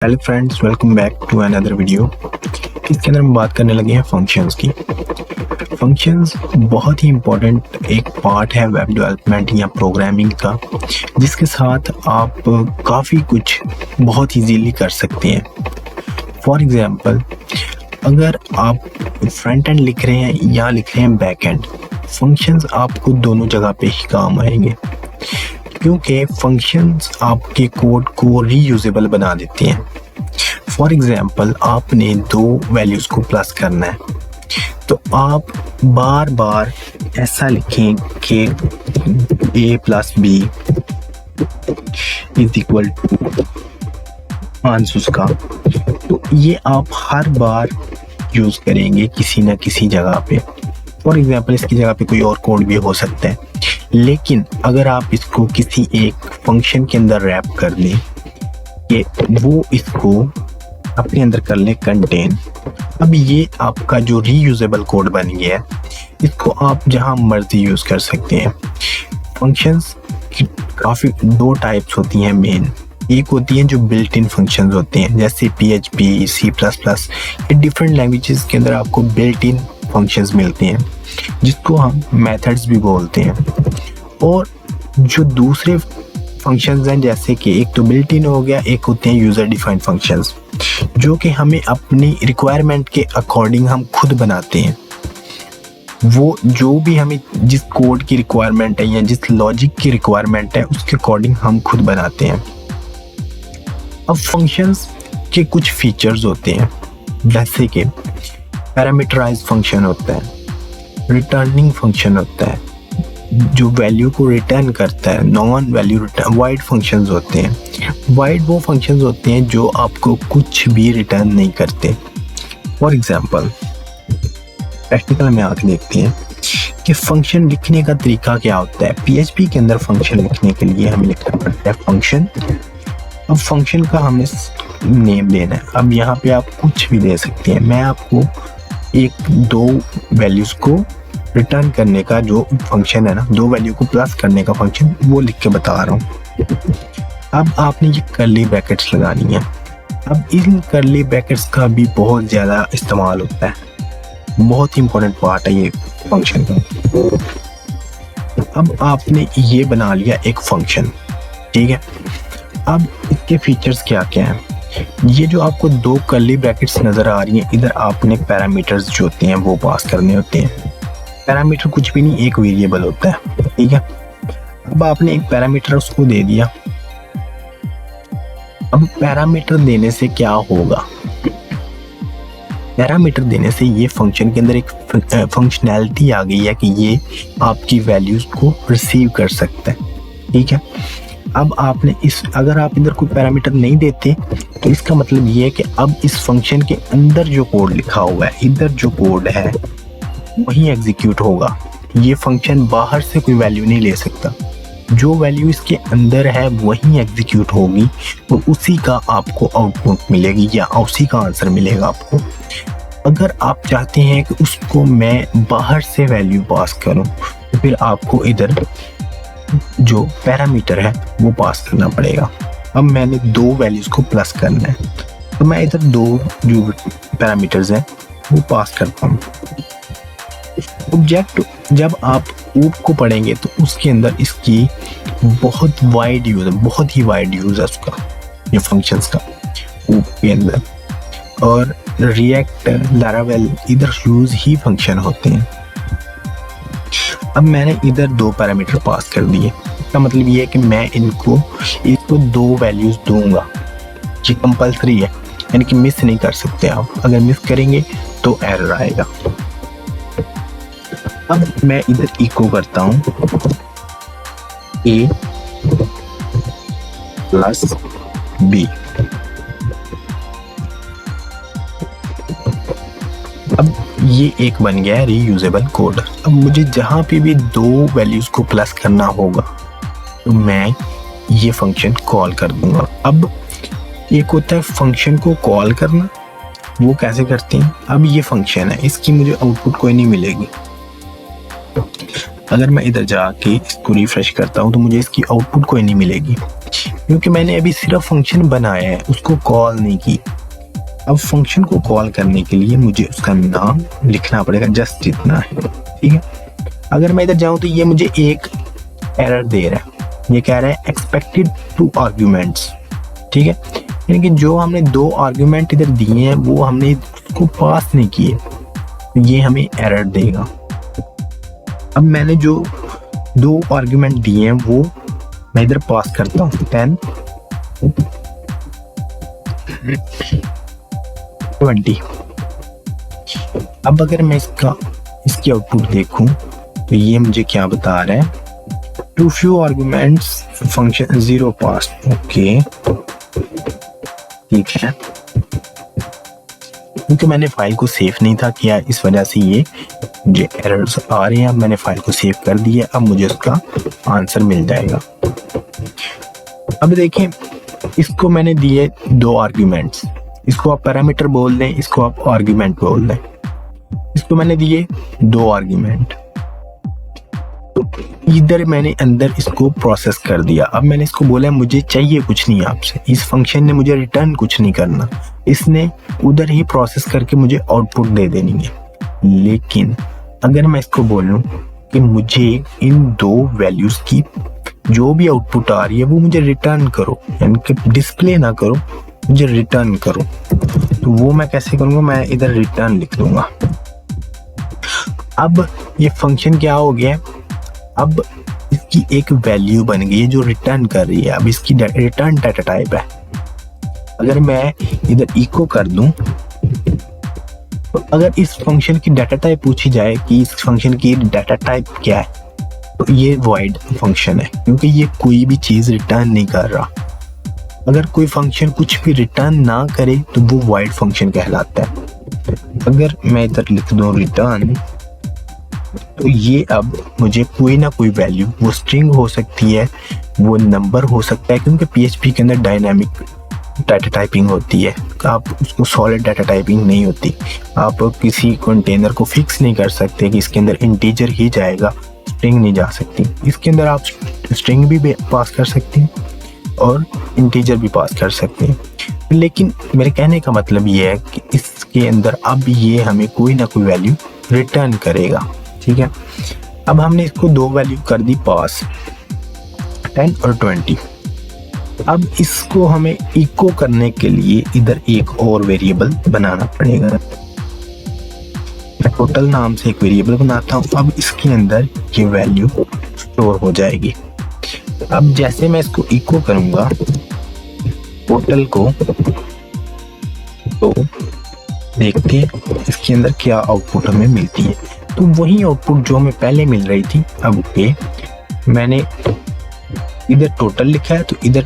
Hello friends, welcome back to another video. इसके अंदर हम बात करने लगे हैं फंक्शंस की। फंक्शंस बहुत ही इम्पोर्टेंट एक पार्ट है वेब डेवलपमेंट या प्रोग्रामिंग का, जिसके साथ आप काफ़ी कुछ बहुत इजीली कर सकते हैं। फॉर एग्जांपल, अगर आप फ्रंट एंड लिख रहे हैं या लिख रहे हैं बैक एंड, फंक्शंस आपको दोनों जगह पे ही काम आएंगे, क्योंकि फंक्शंस आपके कोड को रीयूजेबल बना देते हैं। फॉर एग्जांपल, आपने दो वैल्यूज़ को प्लस करना है, तो आप बार बार ऐसा लिखें कि a plus b is equal to answer का, तो ये आप हर बार यूज़ करेंगे किसी न किसी जगह पे। फॉर एग्जांपल, इसकी जगह पे कोई और कोड भी हो सकता है, लेकिन अगर आप इसको किसी एक फंक्शन के अंदर रैप कर लें कि वो इसको अपने अंदर कर ले कंटेन, अब ये आपका जो रीयूजेबल कोड बन गया है, इसको आप जहां मर्जी यूज़ कर सकते हैं। फंक्शंस की काफ़ी दो टाइप्स होती हैं मेन। एक होती हैं जो बिल्ट इन फंक्शंस होते हैं, जैसे PHP, C++, ये डिफरेंट लैंग्वेजेस के अंदर आपको बिल्ट इन फंक्शंस मिलते हैं, जिसको हम मेथड्स भी बोलते हैं। और जो दूसरे फंक्शंस हैं, जैसे कि एक तो बिल्ट इन हो गया, एक होते हैं यूज़र डिफाइंड फंक्शंस, जो कि हमें अपनी रिक्वायरमेंट के अकॉर्डिंग हम खुद बनाते हैं। वो जो भी हमें जिस कोड की रिक्वायरमेंट है या जिस लॉजिक की रिक्वायरमेंट है, उसके अकॉर्डिंग हम खुद बनाते हैं। अब फंक्शंस के कुछ फीचर्स होते हैं, जैसे कि पैरामीटराइज्ड फंक्शन होता है, रिटर्निंग फंक्शन होता है जो वैल्यू को रिटर्न करता है, non value return, wide functions होते हैं। वाइड वो फंक्शंस होते हैं जो आपको कुछ भी रिटर्न नहीं करते। फॉर एग्जांपल, प्रैक्टिकल में आके देखते हैं कि फंक्शन लिखने का तरीका क्या होता है। PHP के अंदर फंक्शन लिखने के लिए हमें लिखना पड़ता है फंक्शन। अब फंक्शन का हमें नेम देना है। अब यहाँ पे आप कुछ भी दे सकते हैं। मैं आपको एक दो वैल्यूज़ को रिटर्न करने का जो फंक्शन है ना, दो वैल्यू को प्लस करने का फंक्शन, वो लिख के बता रहा हूँ। अब आपने ये कर्ली ब्रैकेट्स लगानी है। अब इन कर्ली ब्रैकेट्स का भी बहुत ज़्यादा इस्तेमाल होता है, बहुत ही इंपॉर्टेंट पार्ट है ये फंक्शन का। अब आपने ये बना लिया एक फंक्शन, ठीक है। अब इसके फीचर्स क्या क्या हैं? ये जो आपको दो कर्ली ब्रैकेट्स नज़र आ रही हैं, इधर आपने पैरामीटर्स जो होते हैं वो पास करने होते हैं। पैरामीटर कुछ भी नहीं, एक वेरिएबल होता है, ठीक है। अब आपने एक पैरामीटर उसको दे दिया। अब पैरामीटर देने से क्या होगा? पैरामीटर देने से ये फंक्शन के अंदर एक फंक्शनैलिटी आ गई है कि ये आपकी वैल्यूज को रिसीव कर सकता है, ठीक है। अब आपने अगर आप इधर कोई पैरामीटर नहीं देते, तो इसका मतलब ये है कि अब इस फंक्शन के अंदर जो कोड लिखा हुआ है, इधर जो कोड है वही एग्जीक्यूट होगा। ये फंक्शन बाहर से कोई वैल्यू नहीं ले सकता। जो वैल्यू इसके अंदर है वही एग्जीक्यूट होगी, और उसी का आपको आउटपुट मिलेगी या उसी का आंसर मिलेगा आपको। अगर आप चाहते हैं कि उसको मैं बाहर से वैल्यू पास करूं, तो फिर आपको इधर जो पैरामीटर है वो पास करना पड़ेगा। अब मैंने दो वैल्यूज को प्लस करना है, तो मैं इधर दो जो पैरामीटर्स हैं वो पास करता हूँ। ऑब्जेक्ट जब आप ऊप को पढ़ेंगे तो उसके अंदर इसकी बहुत वाइड यूज है, बहुत ही वाइड यूज है उसका, ये फंक्शंस का ऊप के अंदर। और रिएक्ट, लैरावेल, इधर यूज ही फंक्शन होते हैं। अब मैंने इधर दो पैरामीटर पास कर दिए, इसका मतलब ये है कि मैं इसको दो वैल्यूज दूंगा। ये कंपल्सरी है, यानी कि मिस नहीं कर सकते आप। अगर मिस करेंगे तो एरर आएगा। अब मैं इधर इको करता हूँ a प्लस b। अब ये एक बन गया है रीयूजेबल कोड। अब मुझे जहाँ पे भी दो वैल्यूज को प्लस करना होगा, तो मैं ये फंक्शन कॉल कर दूंगा। अब एक होता है फंक्शन को कॉल करना, वो कैसे करते हैं? अब ये फंक्शन है, इसकी मुझे आउटपुट कोई नहीं मिलेगी। अगर मैं इधर जाके इसको रिफ्रेश करता हूँ तो मुझे इसकी आउटपुट कोई नहीं मिलेगी। क्योंकि मैंने अभी सिर्फ फंक्शन बनाया है, उसको कॉल नहीं की। अब फंक्शन को कॉल करने के लिए मुझे उसका नाम लिखना पड़ेगा, जस्ट इतना है, ठीक है। अगर मैं इधर जाऊं तो ये मुझे एक एरर दे रहा है, ये कह रहा है एक्सपेक्टेड 2 आर्ग्यूमेंट्स, ठीक है। यानी कि जो हमने 2 आर्ग्यूमेंट इधर दिए हैं वो हमने उसको पास नहीं किए, तो ये हमें एरर देगा। अब मैंने जो 2 आर्ग्यूमेंट दिए हैं वो मैं इधर पास करता हूँ, 10 20। अब अगर मैं इसकी आउटपुट देखूं तो ये मुझे क्या बता रहा है, टू फ्यू आर्गुमेंट्स फंक्शन 0 पास। ओके, ठीक है, क्योंकि मैंने फाइल को सेव नहीं था किया, इस वजह से ये मुझे एरर्स आ रहे हैं। अब मैंने फाइल को सेव कर दिया, अब मुझे उसका आंसर मिल जाएगा। अब देखें, इसको मैंने दिए 2 आर्ग्यूमेंट्स, इसको आप पैरामीटर बोल दें, इसको आप आर्ग्यूमेंट बोल दें। इसको मैंने दिए 2 आर्ग्यूमेंट, तो इधर मैंने अंदर इसको प्रोसेस कर दिया। अब मैंने इसको बोला मुझे चाहिए कुछ नहीं आपसे, इस फंक्शन ने मुझे रिटर्न कुछ नहीं करना, इसने उधर ही प्रोसेस करके मुझे आउटपुट दे देनी है। लेकिन अगर मैं इसको बोलूं कि मुझे इन 2 वैल्यूज की जो भी आउटपुट आ रही है वो मुझे रिटर्न करो, यानी कि डिस्प्ले ना करो, मुझे रिटर्न करो, तो वो मैं कैसे करूंगा, मैं इधर रिटर्न लिख दूंगा। अब ये फंक्शन क्या हो गया, अब इसकी एक वैल्यू बन गई है जो रिटर्न कर रही है। अब इसकी रिटर्न डाटा टाइप है। अगर मैं इधर इको कर दूं तो अगर इस फंक्शन की डाटा टाइप पूछी जाए कि इस फंक्शन की डाटा टाइप क्या है, तो ये वॉइड फंक्शन है, क्योंकि ये कोई भी चीज रिटर्न नहीं कर रहा। अगर कोई फंक्शन कुछ भी रिटर्न ना करे तो वो वॉइड फंक्शन कहलाता है। अगर मैं इधर लिख दूं रिटर्न, तो ये अब मुझे कोई ना कोई वैल्यू, वो स्ट्रिंग हो सकती है, वो नंबर हो सकता है, क्योंकि PHP के अंदर डायनामिक डाटा टाइपिंग होती है, आप उसको सॉलिड डाटा टाइपिंग नहीं होती। आप किसी कंटेनर को फिक्स नहीं कर सकते कि इसके अंदर इंटीजर ही जाएगा, स्ट्रिंग नहीं जा सकती। इसके अंदर आप स्ट्रिंग भी पास कर सकते हैं और इंटीजर भी पास कर सकते हैं। लेकिन मेरे कहने का मतलब ये है कि इसके अंदर अब ये हमें कोई ना कोई वैल्यू रिटर्न करेगा, ठीक है। अब हमने इसको 2 वैल्यू कर दी पास, 10 और 20। अब इसको हमें इको करने के लिए इधर एक और वेरिएबल बनाना पड़ेगा। मैं टोटल नाम से एक वेरिएबल बनाता हूँ। अब इसके अंदर ये वैल्यू स्टोर हो जाएगी। अब जैसे मैं इसको इको करूंगा टोटल को, तो देखते हैं इसके अंदर क्या आउटपुट हमें मिलती है। तो वही आउटपुट जो हमें पहले मिल रही थी। अब ओके, मैंने इधर टोटल लिखा है तो इधर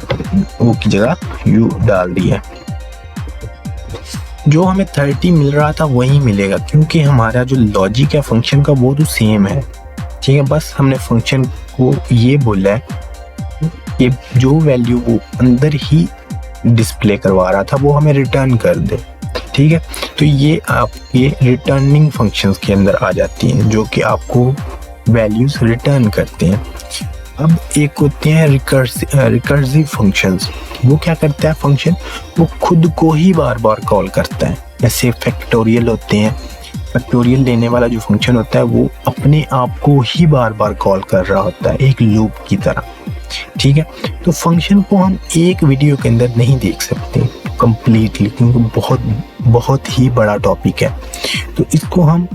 वो की जगह यू डाल दिया। जो हमें 30 मिल रहा था वही मिलेगा, क्योंकि हमारा जो लॉजिक है फंक्शन का वो तो सेम है, ठीक है। बस हमने फंक्शन को ये बोला है कि जो वैल्यू वो अंदर ही डिस्प्ले करवा रहा था वो हमें रिटर्न कर दे, ठीक है। तो ये आपके रिटर्निंग फंक्शंस के अंदर आ जाती हैं, जो कि आपको वैल्यूज रिटर्न करते हैं। अब एक होते हैं रिकर्सिव फंक्शंस। वो क्या करता है फंक्शन, वो खुद को ही बार बार कॉल करता है। जैसे फैक्टोरियल होते हैं, फैक्टोरियल लेने वाला जो फंक्शन होता है वो अपने आप को ही बार बार कॉल कर रहा होता है, एक लूप की तरह, ठीक है। तो फंक्शन को हम एक वीडियो के अंदर नहीं देख सकते कंप्लीटली, क्योंकि बहुत ही बड़ा टॉपिक है। तो इसको हम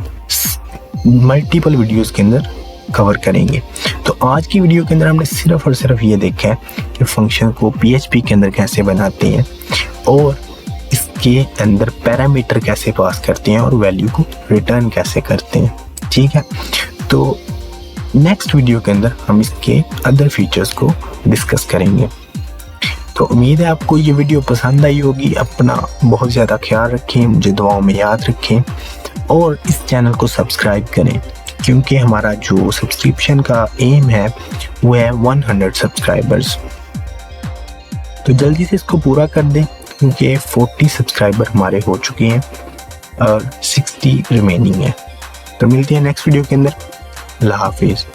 मल्टीपल वीडियोस के अंदर कवर करेंगे। तो आज की वीडियो के अंदर हमने सिर्फ और सिर्फ ये देखा है कि फंक्शन को PHP के अंदर कैसे बनाते हैं और इसके अंदर पैरामीटर कैसे पास करते हैं और वैल्यू को रिटर्न कैसे करते हैं, ठीक है। तो नेक्स्ट वीडियो के अंदर हम इसके अदर फीचर्स को डिस्कस करेंगे। तो उम्मीद है आपको ये वीडियो पसंद आई होगी। अपना बहुत ज़्यादा ख्याल रखें, मुझे दुआओं में याद रखें और इस चैनल को सब्सक्राइब करें, क्योंकि हमारा जो सब्सक्रिप्शन का एम है वो है 100 सब्सक्राइबर्स। तो जल्दी से इसको पूरा कर दें, क्योंकि 40 सब्सक्राइबर हमारे हो चुके हैं और 60 रिमेनिंग है। तो मिलते हैं नेक्स्ट वीडियो के अंदर। अल्लाह हाफिज़।